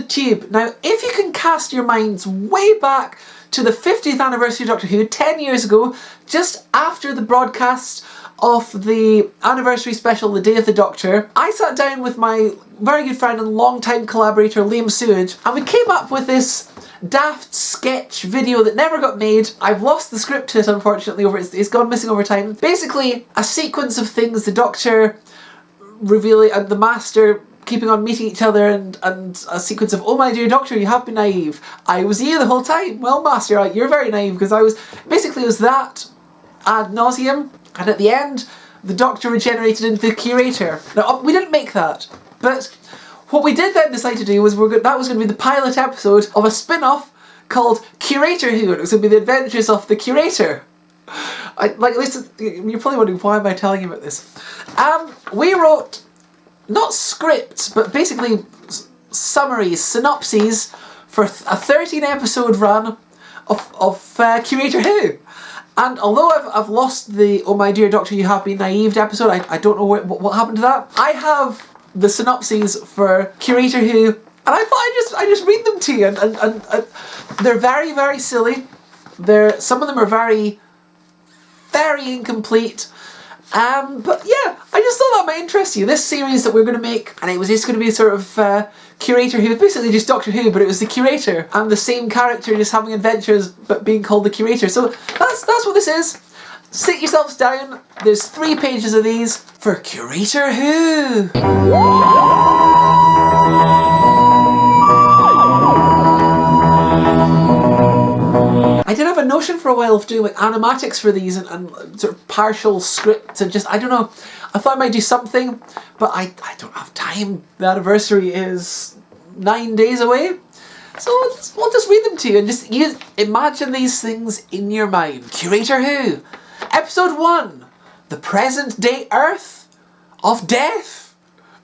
tube. Now, if you can cast your minds way back to the 50th anniversary of Doctor Who, 10 years ago, just after the broadcast of the anniversary special, The Day of the Doctor, I sat down with my very good friend and long-time collaborator, Liam Sewage, and we came up with this daft sketch video that never got made. I've lost the script to it, unfortunately, it's gone missing over time. Basically, a sequence of things, the Doctor revealing, and the Master keeping on meeting each other, and a sequence of, oh my dear Doctor, you have been naive. I was you the whole time. Well, Master, you're very naive, because I was... Basically, it was that ad nauseum, and at the end, the Doctor regenerated into the Curator. Now, we didn't make that, but what we did then decide to do was that was going to be the pilot episode of a spin-off called Curator Who, and it was going to be the adventures of the Curator. You're probably wondering, why am I telling you about this? We wrote, not scripts, but basically summaries, synopses for a 13-episode run of Curator Who. And although I've lost the "Oh my dear Doctor, you have been naive" episode, I don't know what happened to that. I have the synopses for Curator Who, and I thought I just read them to you, and they're very, very silly. Some of them are very, very incomplete. But yeah, I just thought that might interest you. This series that we're going to make, and it was just going to be a sort of Curator Who, basically just Doctor Who, but it was the Curator, and the same character just having adventures but being called the Curator. So that's what this is. Sit yourselves down. There's 3 pages of these for Curator Who. I did have a notion for a while of doing like animatics for these and sort of partial scripts and just, I don't know, I thought I might do something, but I don't have time. The anniversary is 9 days away, so we'll just read them to you and just imagine these things in your mind. Curator Who, Episode 1, The Present Day Earth of Death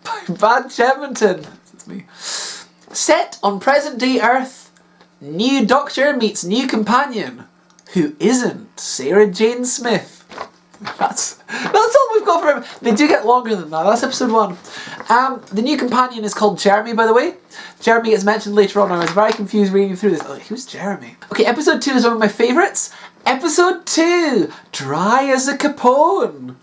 by Bad Cheminton. That's me. Set on present day Earth, new Doctor meets new companion, who isn't Sarah Jane Smith. That's all we've got for him. They do get longer than that. That's episode 1. The new companion is called Jeremy, by the way. Jeremy is mentioned later on. I was very confused reading through this. Like, who's Jeremy? Okay, episode 2 is one of my favourites. Episode 2, Dry as a Capone.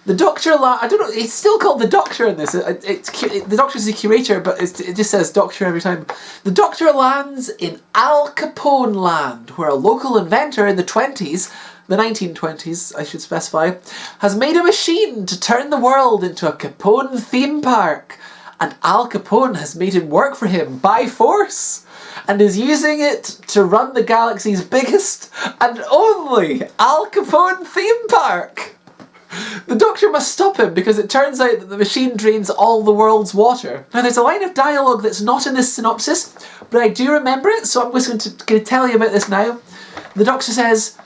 The Doctor, I don't know, it's still called the Doctor in this. The Doctor's the Curator, but it just says Doctor every time. The Doctor lands in Al Capone land, where a local inventor in the 1920s, I should specify, has made a machine to turn the world into a Capone theme park. And Al Capone has made him work for him by force, and is using it to run the galaxy's biggest and only Al Capone theme park. The Doctor must stop him because it turns out that the machine drains all the world's water. Now there's a line of dialogue that's not in this synopsis, but I do remember it, so I'm just going to tell you about this now. The Doctor says,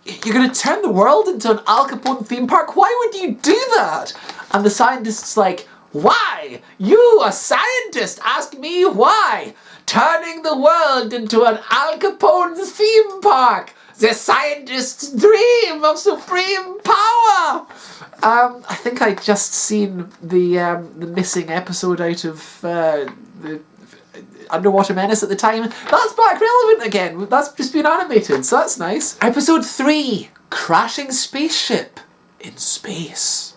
"You're going to turn the world into an Al Capone theme park? Why would you do that?" And the scientist's like, "Why? You, a scientist, ask me why? Turning the world into an Al Capone theme park. The scientist's dream of supreme power." I think I'd just seen the missing episode out of the Underwater Menace at the time. That's back relevant again. That's just been animated, so that's nice. Episode 3, Crashing Spaceship in Space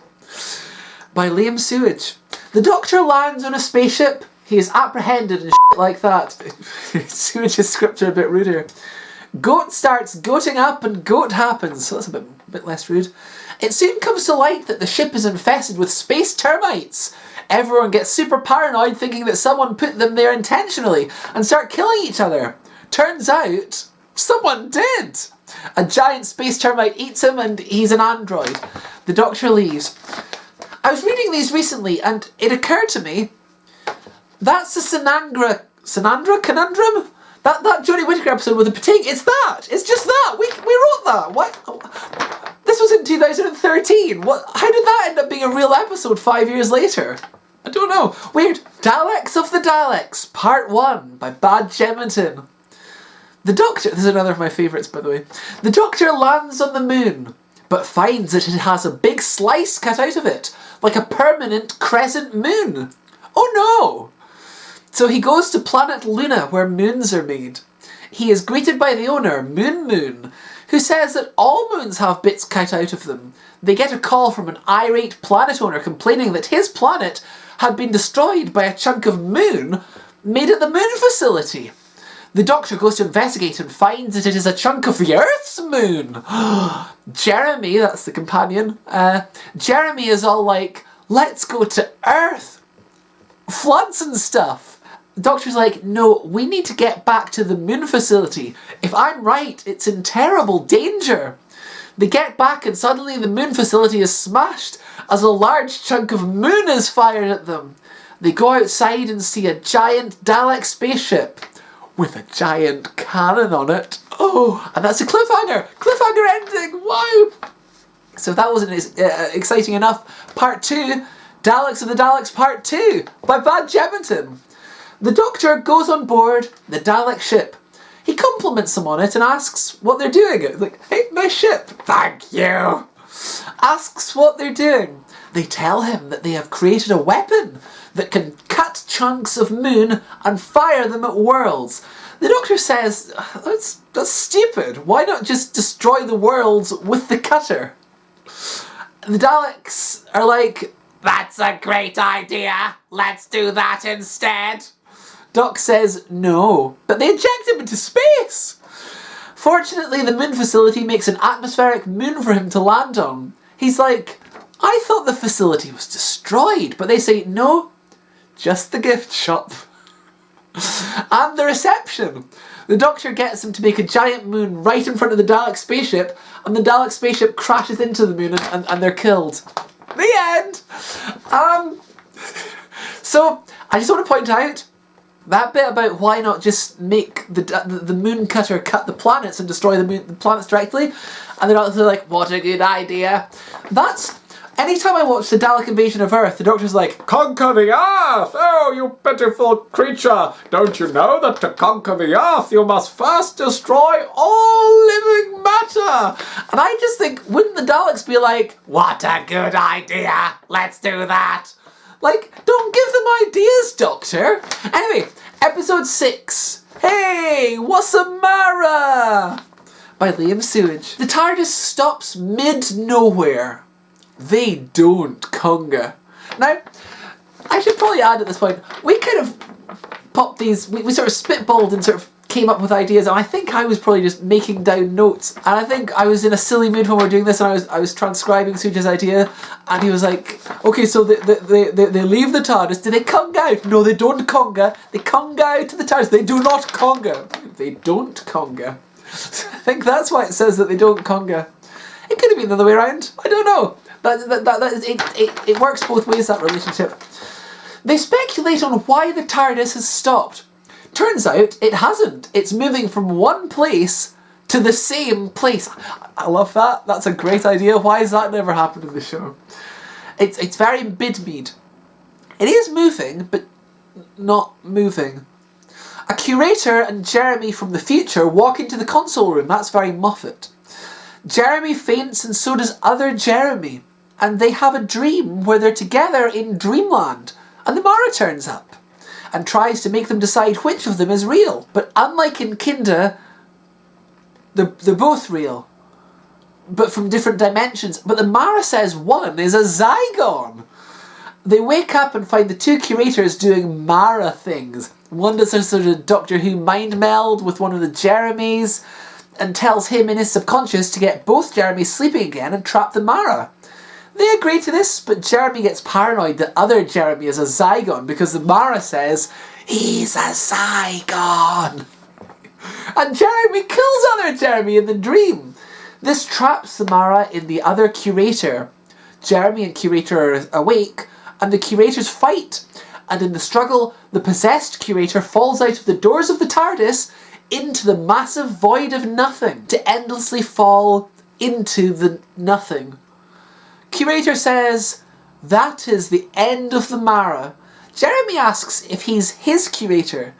by Liam Sewage. The Doctor lands on a spaceship. He is apprehended and shit like that. Sewage's scripts are a bit ruder. Goat starts goating up and goat happens, so that's a bit less rude. It soon comes to light that the ship is infested with space termites. Everyone gets super paranoid thinking that someone put them there intentionally and start killing each other. Turns out, someone did! A giant space termite eats him and he's an android. The Doctor leaves. I was reading these recently and it occurred to me, that's the Sanandra Conundrum? That Jodie Whittaker episode with the Pating, it's that! It's just that! We wrote that! What? This was in 2013. How did that end up being a real episode 5 years later? I don't know. Weird. Daleks of the Daleks, Part 1 by Bad Cheminton. The Doctor, this is another of my favourites by the way. The Doctor lands on the moon, but finds that it has a big slice cut out of it, like a permanent crescent moon. Oh no! So he goes to planet Luna, where moons are made. He is greeted by the owner, Moon, who says that all moons have bits cut out of them. They get a call from an irate planet owner complaining that his planet had been destroyed by a chunk of moon made at the moon facility. The Doctor goes to investigate and finds that it is a chunk of the Earth's moon. Jeremy, that's the companion, Jeremy is all like, let's go to Earth. Floods and stuff. The Doctor's like, no, we need to get back to the moon facility. If I'm right, it's in terrible danger. They get back and suddenly the moon facility is smashed as a large chunk of moon is fired at them. They go outside and see a giant Dalek spaceship with a giant cannon on it. Oh, and that's a cliffhanger! Cliffhanger ending! Wow! So if that wasn't exciting enough, Part 2, Daleks of the Daleks Part 2 by Bad Jemington. The Doctor goes on board the Dalek ship. He compliments them on it and asks what they're doing. It's like, hey, nice ship. Thank you. Asks what they're doing. They tell him that they have created a weapon that can cut chunks of moon and fire them at worlds. The Doctor says, that's stupid. Why not just destroy the worlds with the cutter? The Daleks are like, that's a great idea. Let's do that instead. Doc says no, but they eject him into space. Fortunately, the moon facility makes an atmospheric moon for him to land on. He's like, I thought the facility was destroyed, but they say, no, just the gift shop. And the reception. The Doctor gets him to make a giant moon right in front of the Dalek spaceship, and the Dalek spaceship crashes into the moon and they're killed. The end! So, I just want to point out, that bit about why not just make the moon cutter cut the planets and destroy the planets directly, and they're like, what a good idea. That's, anytime I watch the Dalek invasion of Earth, the Doctor's like, conquer the Earth! Oh, you pitiful creature! Don't you know that to conquer the Earth you must first destroy all living matter? And I just think, wouldn't the Daleks be like, what a good idea, let's do that? Like, don't give them ideas, Doctor. Anyway, episode 6. Hey, what's a Mara? By Liam Sewage. The TARDIS stops mid-nowhere. They don't conga. Now, I should probably add at this point, we kind of popped these, we sort of spitballed and sort of came up with ideas, and I think I was probably just making down notes, and I think I was in a silly mood when we were doing this, and I was transcribing Suja's idea, and he was like, okay, so they leave the TARDIS. Do they conga out? No, they don't conga. They conga out to the TARDIS. They do not conga. They don't conga. I think that's why it says that they don't conga. It could have been the other way around. I don't know. It works both ways, that relationship. They speculate on why the TARDIS has stopped. Turns out it hasn't. It's moving from one place to the same place. I love that. That's a great idea. Why has that never happened in the show? It's very Bidmead. It is moving, but not moving. A curator and Jeremy from the future walk into the console room. That's very Moffat. Jeremy faints and so does other Jeremy. And they have a dream where they're together in Dreamland. And the Mara turns up and tries to make them decide which of them is real. But unlike in Kinda, they're both real, but from different dimensions. But the Mara says one is a Zygon. They wake up and find the two curators doing Mara things. One does a sort of Doctor Who mind meld with one of the Jeremys and tells him in his subconscious to get both Jeremys sleeping again and trap the Mara. They agree to this, but Jeremy gets paranoid that other Jeremy is a Zygon because the Mara says, he's a Zygon. And Jeremy kills other Jeremy in the dream. This traps the Mara in the other curator. Jeremy and curator are awake, and the curators fight. And in the struggle, the possessed curator falls out of the doors of the TARDIS into the massive void of nothing, to endlessly fall into the nothing. Curator says, that is the end of the Mara. Jeremy asks if he's his curator.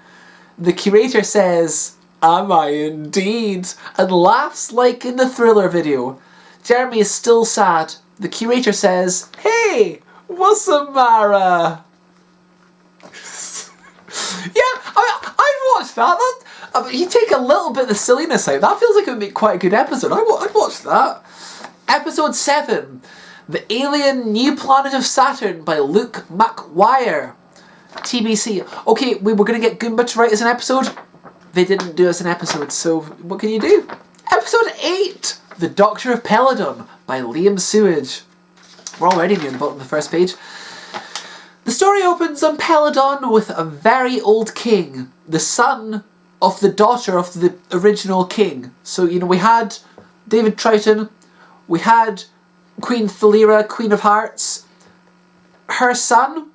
The curator says, am I indeed? And laughs like in the Thriller video. Jeremy is still sad. The curator says, hey, what's a Mara? I'd watch that. You take a little bit of the silliness out. That feels like it would make quite a good episode. I'd watch that. Episode 7, The Alien New Planet of Saturn by Luke McGuire. TBC. Okay, we were going to get Goomba to write us an episode. They didn't do us an episode, so what can you do? Episode 8, The Doctor of Peladon by Liam Sewage. We're already near the bottom of the first page. The story opens on Peladon with a very old king, the son of the daughter of the original king. So, we had David Troughton, we had Queen Thalira, Queen of Hearts. Her son,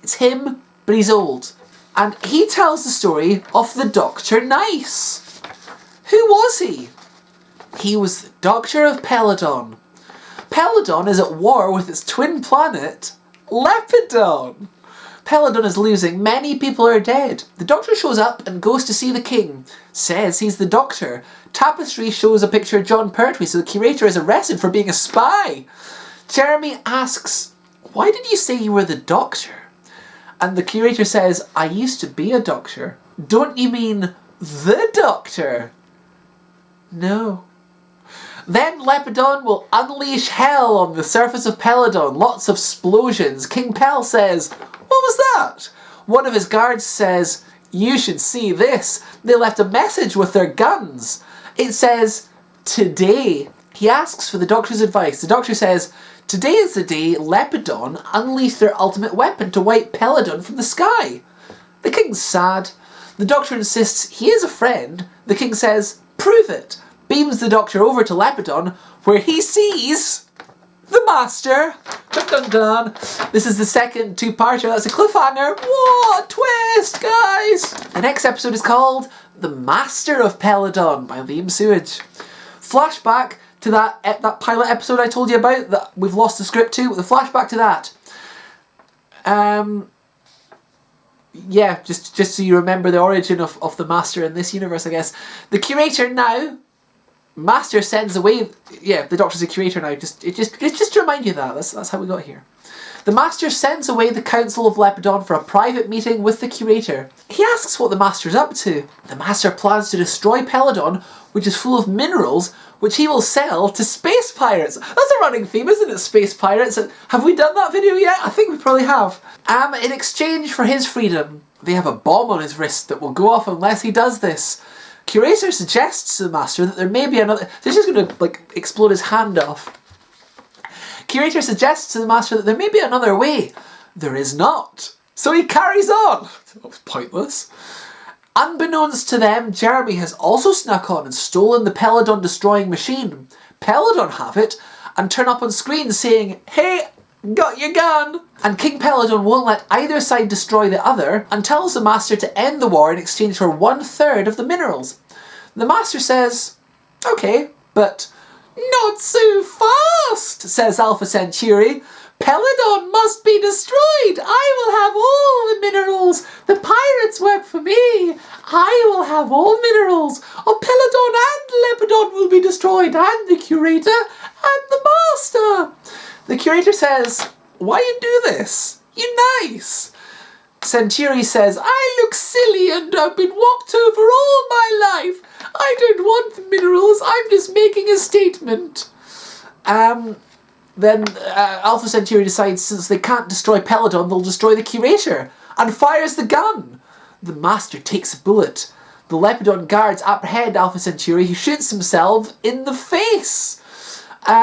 it's him, but he's old. And he tells the story of the Dr. Nice. Who was he? He was the Doctor of Peladon. Peladon is at war with its twin planet, Lepidon. Peladon is losing. Many people are dead. The Doctor shows up and goes to see the king. Says he's the Doctor. Tapestry shows a picture of John Pertwee, so the curator is arrested for being a spy. Jeremy asks, "Why did you say you were the Doctor?" And the curator says, "I used to be a doctor." "Don't you mean the Doctor?" "No." Then Lepidon will unleash hell on the surface of Peladon. Lots of explosions. King Pel says, "What was that?" One of his guards says, "You should see this. They left a message with their guns. It says, 'Today.'" He asks for the Doctor's advice. The Doctor says, "Today is the day Lepidon unleashed their ultimate weapon to wipe Peladon from the sky." The king's sad. The Doctor insists he is a friend. The king says, "Prove it." Beams the Doctor over to Lepidon, where he sees the Master. Dun dun dun. This is the second two-parter. That's a cliffhanger. What twist, guys! The next episode is called The Master of Peladon by Liam Sewage. Flashback to that pilot episode I told you about that we've lost the script to. The flashback to that. Yeah, just so you remember the origin of the Master in this universe, I guess. The curator now. Master sends away. Yeah, the Doctor's a curator now. Just to remind you that's how we got here. The Master sends away the Council of Lepidon for a private meeting with the curator. He asks what the Master's up to. The Master plans to destroy Peladon, which is full of minerals, which he will sell to space pirates. That's a running theme, isn't it? Space pirates. Have we done that video yet? I think we probably have. In exchange for his freedom, they have a bomb on his wrist that will go off unless he does this. Curator suggests to the Master that there may be another... This is going to, explode his hand off. Curator suggests to the Master that there may be another way. There is not. So he carries on. That was pointless. Unbeknownst to them, Jeremy has also snuck on and stolen the Peladon destroying machine. Peladon have it and turn up on screen saying, "Hey, got your gun!" And King Peladon won't let either side destroy the other and tells the Master to end the war in exchange for 1/3 of the minerals. The Master says, "Okay, but..." "Not so fast," says Alpha Centauri. "Peladon must be destroyed. I will have all the minerals. The pirates work for me. I will have all minerals. Oh, Peladon and Lepidon will be destroyed, and the curator and the Master." The curator says, "Why you do this? You're nice." Centauri says, "I look silly and I've been walked over all my life. I don't want the minerals. I'm just making a statement." Then Alpha Centauri decides since they can't destroy Peladon, they'll destroy the curator and fires the gun. The Master takes a bullet. The Lepidon guards apprehend Alpha Centauri, who shoots himself in the face.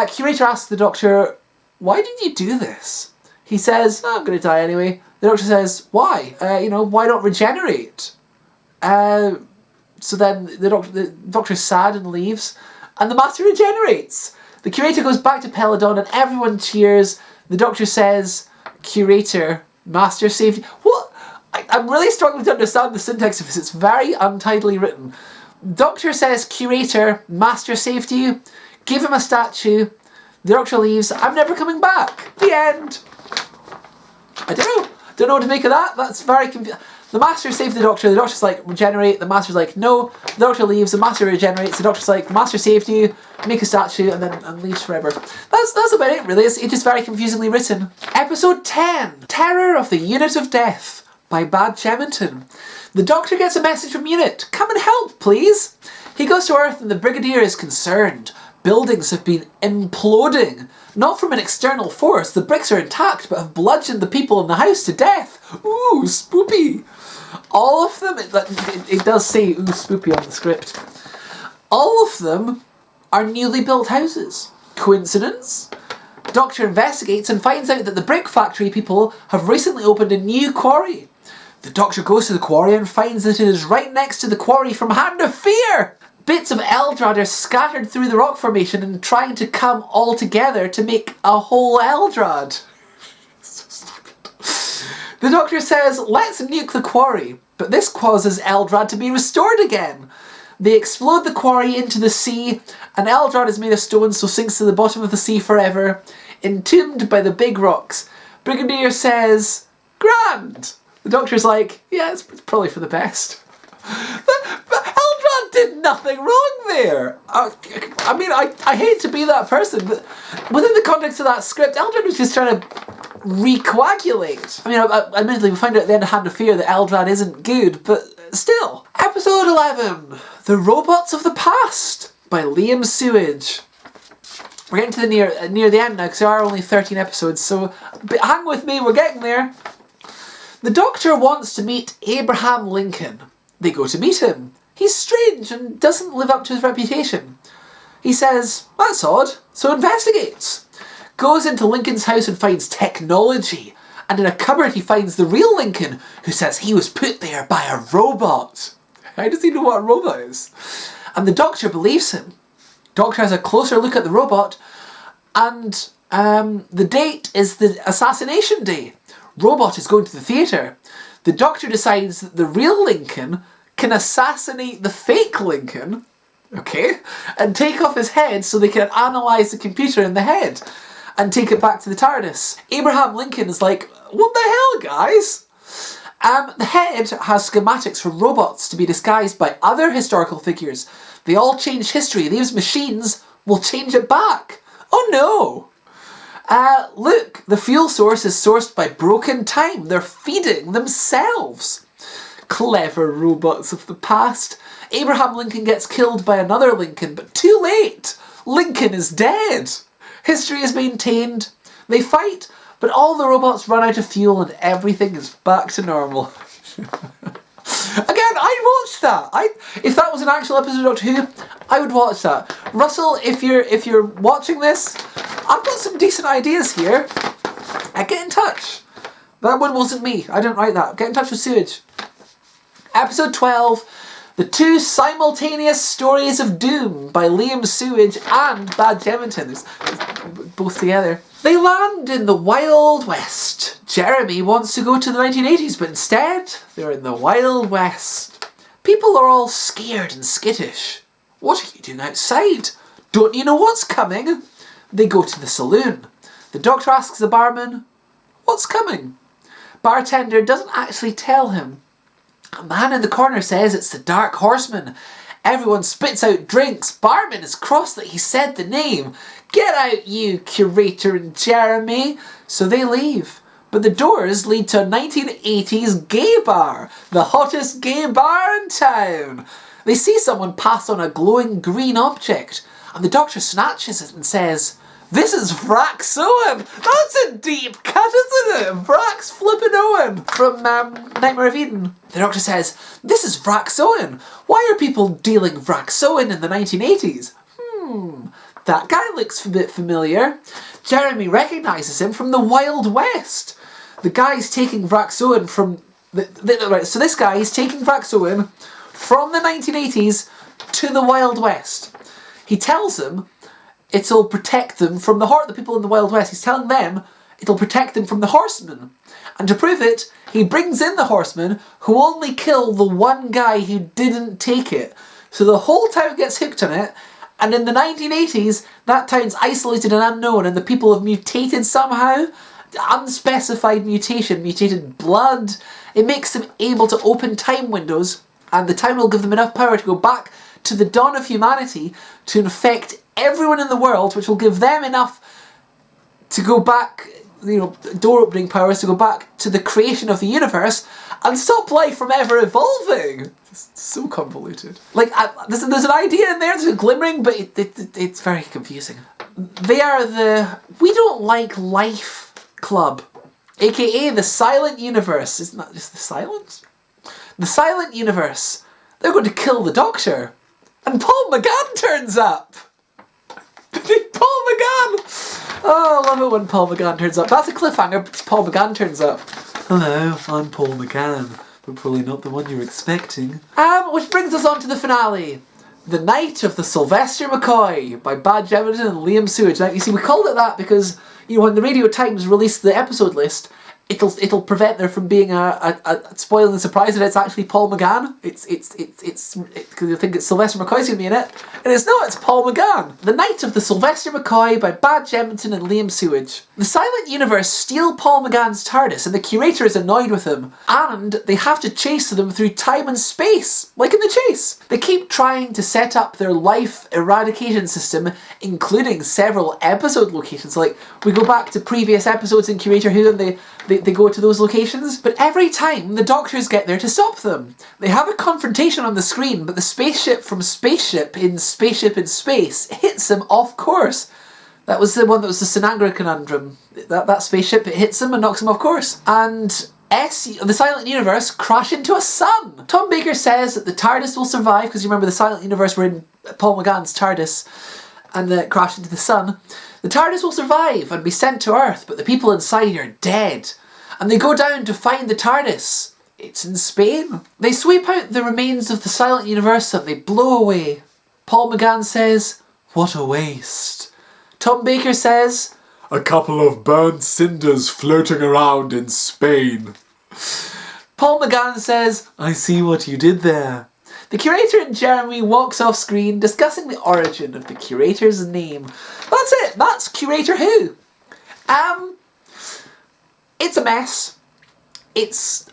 Curator asks the Doctor, "Why did you do this?" He says, "I'm going to die anyway." The Doctor says, "Why? Why not regenerate?" So then the Doctor's sad and leaves, and the Master regenerates. The curator goes back to Peladon and everyone cheers. The Doctor says, "Curator, Master saved you." What? I'm really struggling to understand the syntax of this. It's very untidily written. Doctor says, "Curator, Master saved you." Give him a statue. The Doctor leaves. "I'm never coming back." The end. I don't know. Don't know what to make of that. That's very confusing. The Master saved the Doctor. The Doctor's like, "Regenerate." The Master's like, "No." The Doctor leaves. The Master regenerates. The Doctor's like, "The Master saved you. Make a statue," and leaves forever. That's about it, really. It's just very confusingly written. Episode 10. Terror of the Unit of Death by Bad Cheminton. The Doctor gets a message from Unit. Come and help, please. He goes to Earth and the Brigadier is concerned. Buildings have been imploding. Not from an external force. The bricks are intact but have bludgeoned the people in the house to death. Ooh, spoopy. All of them, it does say ooh, spoopy on the script. All of them are newly built houses. Coincidence? Doctor investigates and finds out that the brick factory people have recently opened a new quarry. The Doctor goes to the quarry and finds that it is right next to the quarry from Hand of Fear. Bits of Eldrad are scattered through the rock formation and trying to come all together to make a whole Eldrad. So stupid. The Doctor says, let's nuke the quarry, but this causes Eldrad to be restored again. They explode the quarry into the sea, and Eldrad is made of stone so sinks to the bottom of the sea forever, entombed by the big rocks. Brigadier says, grand! The Doctor's like, yeah, it's probably for the best. But Eldrad did nothing wrong there. I mean, I hate to be that person, but within the context of that script, Eldrad was just trying to recoagulate. I mean, admittedly, we find out at the end of Hand of Fear that Eldrad isn't good, but still. Episode 11, The Robots of the Past by Liam Sewage. We're getting to the near the end now, because there are only 13 episodes, so hang with me, we're getting there. The Doctor wants to meet Abraham Lincoln. They go to meet him. He's strange and doesn't live up to his reputation. He says, that's odd, so investigates. Goes into Lincoln's house and finds technology. And in a cupboard he finds the real Lincoln, who says he was put there by a robot. How does he know what a robot is? And the Doctor believes him. Doctor has a closer look at the robot, and the date is the assassination day. Robot is going to the theatre. The Doctor decides that the real Lincoln can assassinate the fake Lincoln, okay, and take off his head so they can analyse the computer in the head and take it back to the TARDIS. Abraham Lincoln is like, what the hell, guys? The head has schematics for robots to be disguised by other historical figures. They all change history. These machines will change it back. Oh no! Look, the fuel source is sourced by broken time. They're feeding themselves. Clever robots of the past. Abraham Lincoln gets killed by another Lincoln, but too late. Lincoln is dead. History is maintained. They fight, but all the robots run out of fuel and everything is back to normal. Again, I'd watch that. If that was an actual episode of Doctor Who, I would watch that. Russell, if you're watching this, I've got some decent ideas here. Get in touch. That one wasn't me. I didn't write that. Get in touch with Sewage. Episode 12, The Two Simultaneous Stories of Doom by Liam Sewage and Bad Cheminton. There's both together. They land in the Wild West. Jeremy wants to go to the 1980s, but instead, they're in the Wild West. People are all scared and skittish. What are you doing outside? Don't you know what's coming? They go to the saloon. The Doctor asks the barman, what's coming? Bartender doesn't actually tell him. A man in the corner says it's the Dark Horseman. Everyone spits out drinks. Barman is cross that he said the name. Get out, you Curator and Jeremy. So they leave. But the doors lead to a 1980s gay bar. The hottest gay bar in town. They see someone pass on a glowing green object. And the Doctor snatches it and says, this is Vrax Owen! That's a deep cut, isn't it? Vrax flippin' Owen from Nightmare of Eden. The Doctor says, this is Vrax Owen. Why are people dealing Vrax Owen in the 1980s? That guy looks a bit familiar. Jeremy recognises him from the Wild West. The guy's taking Vrax Owen from... Right, so this guy is taking Vrax Owen from the 1980s to the Wild West. He tells them it'll protect them from the people in the Wild West. He's telling them it'll protect them from the Horsemen. And to prove it, he brings in the Horsemen who only kill the one guy who didn't take it. So the whole town gets hooked on it, and in the 1980s, that town's isolated and unknown, and the people have mutated somehow. Unspecified mutation, mutated blood. It makes them able to open time windows, and the town will give them enough power to go back to the dawn of humanity to infect everyone in the world, which will give them enough to go back door-opening powers to go back to the creation of the universe and stop life from ever evolving. It's so convoluted. Like, there's an idea in there, there's a glimmering, but it's very confusing. They are the We Don't Like Life Club, aka the Silent Universe. Isn't that just the silence? The Silent Universe. They're going to kill the Doctor. And Paul McGann turns up. Paul McGann! Oh, I love it when Paul McGann turns up. That's a cliffhanger, but Paul McGann turns up. Hello, I'm Paul McGann, but probably not the one you're expecting. Which brings us on to the finale. The Night of the Sylvester McCoy by Badge Edmonton and Liam Sewage. Now, you see, we called it that because, when the Radio Times released the episode list, it'll prevent there from being a spoiling the surprise that it's actually Paul McGann. It's because you think it's Sylvester McCoy's gonna be in it, and it's not. It's Paul McGann. The Night of the Sylvester McCoy by Badge Edmonton and Liam Sewage. The Silent Universe steal Paul McGann's TARDIS, and the Curator is annoyed with him, and they have to chase them through time and space, like in The Chase. They keep trying to set up their life eradication system, including several episode locations. Like, we go back to previous episodes in Curator Who, and they go to those locations, but every time the Doctors get there to stop them. They have a confrontation on the screen, but the spaceship from Spaceship in Space hits him off course. That was the one that was the Sinagra conundrum. That spaceship, it hits him and knocks him off course. And the Silent Universe crash into a sun. Tom Baker says that the TARDIS will survive, because you remember the Silent Universe were in Paul McGann's TARDIS, and it crashed into the sun. The TARDIS will survive and be sent to Earth, but the people inside are dead. And they go down to find the TARDIS. It's in Spain. They sweep out the remains of the Silent Universe and they blow away. Paul McGann says, "What a waste." Tom Baker says, "A couple of burned cinders floating around in Spain." Paul McGann says, "I see what you did there." The Curator and Jeremy walks off screen discussing the origin of the Curator's name. That's it. That's Curator Who. It's a mess. It's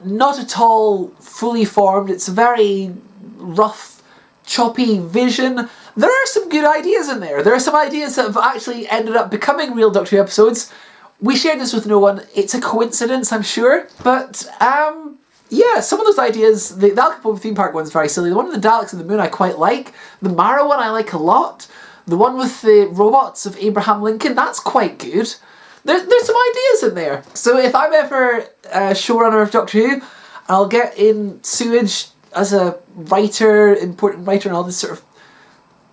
not at all fully formed. It's a very rough, choppy vision. There are some good ideas in there. There are some ideas that have actually ended up becoming real Doctor Who episodes. We shared this with no one. It's a coincidence, I'm sure. But, yeah, some of those ideas, the Al Capone theme park one's very silly. The one with the Daleks and the Moon I quite like. The Mara one I like a lot. The one with the robots of Abraham Lincoln, that's quite good. There's some ideas in there. So if I'm ever showrunner of Doctor Who, I'll get in Sewage as a writer, important writer, and I'll just sort of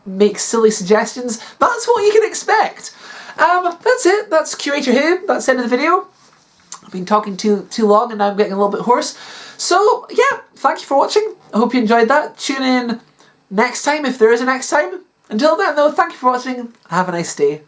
make silly suggestions. That's what you can expect. That's it. That's Curator Who. That's the end of the video. I've been talking too long and now I'm getting a little bit hoarse. So, yeah, thank you for watching. I hope you enjoyed that. Tune in next time if there is a next time. Until then, though, thank you for watching. Have a nice day.